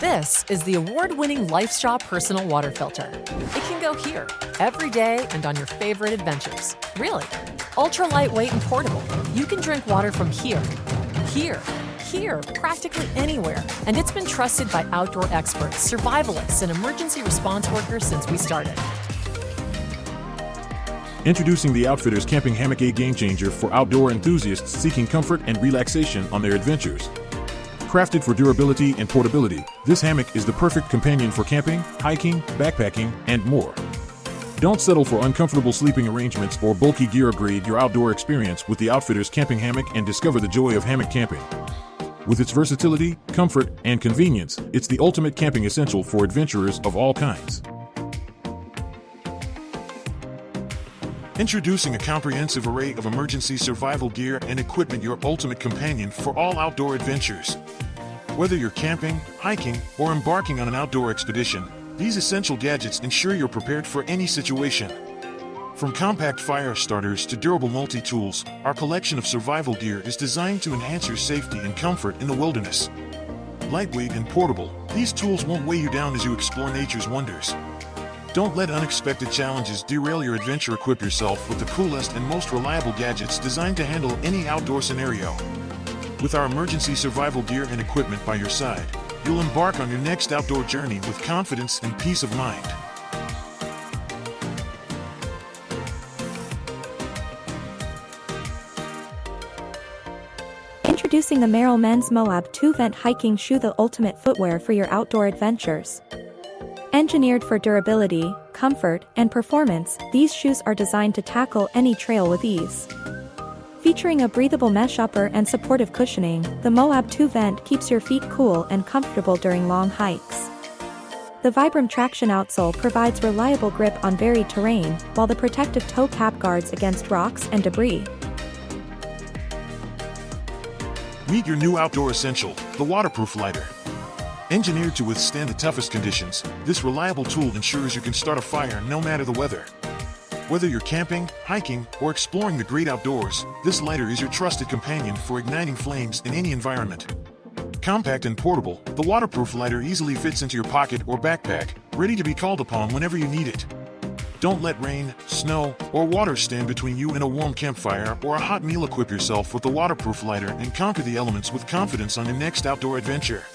This is the award-winning LifeStraw personal water filter. It can go here, every day and on your favorite adventures. Really. Ultra lightweight and portable. You can drink water from here, practically anywhere. And it's been trusted by outdoor experts, survivalists, and emergency response workers since we started. Introducing the Outfitters Camping Hammock, a game changer for outdoor enthusiasts seeking comfort and relaxation on their adventures. Crafted for durability and portability, this hammock is the perfect companion for camping, hiking, backpacking, and more. Don't settle for uncomfortable sleeping arrangements or bulky gear. Upgrade your outdoor experience with the Outfitters Camping Hammock and discover the joy of hammock camping. With its versatility, comfort, and convenience, it's the ultimate camping essential for adventurers of all kinds. Introducing a comprehensive array of emergency survival gear and equipment, your ultimate companion for all outdoor adventures. Whether you're camping, hiking, or embarking on an outdoor expedition, these essential gadgets ensure you're prepared for any situation. From compact fire starters to durable multi-tools, our collection of survival gear is designed to enhance your safety and comfort in the wilderness. Lightweight and portable, these tools won't weigh you down as you explore nature's wonders. Don't let unexpected challenges derail your adventure. Equip yourself with the coolest and most reliable gadgets designed to handle any outdoor scenario. With our emergency survival gear and equipment by your side, you'll embark on your next outdoor journey with confidence and peace of mind. Introducing the Merrell Men's Moab 2-Vent Hiking Shoe, the ultimate footwear for your outdoor adventures. Engineered for durability, comfort, and performance, these shoes are designed to tackle any trail with ease. Featuring a breathable mesh upper and supportive cushioning, the Moab 2-Vent keeps your feet cool and comfortable during long hikes. The Vibram traction outsole provides reliable grip on varied terrain, while the protective toe cap guards against rocks and debris. Meet your new outdoor essential, the waterproof lighter. Engineered to withstand the toughest conditions, this reliable tool ensures you can start a fire no matter the weather. Whether you're camping, hiking, or exploring the great outdoors, this lighter is your trusted companion for igniting flames in any environment. Compact and portable, the waterproof lighter easily fits into your pocket or backpack, ready to be called upon whenever you need it. Don't let rain, snow, or water stand between you and a warm campfire or a hot meal. Equip yourself with the waterproof lighter and conquer the elements with confidence on your next outdoor adventure.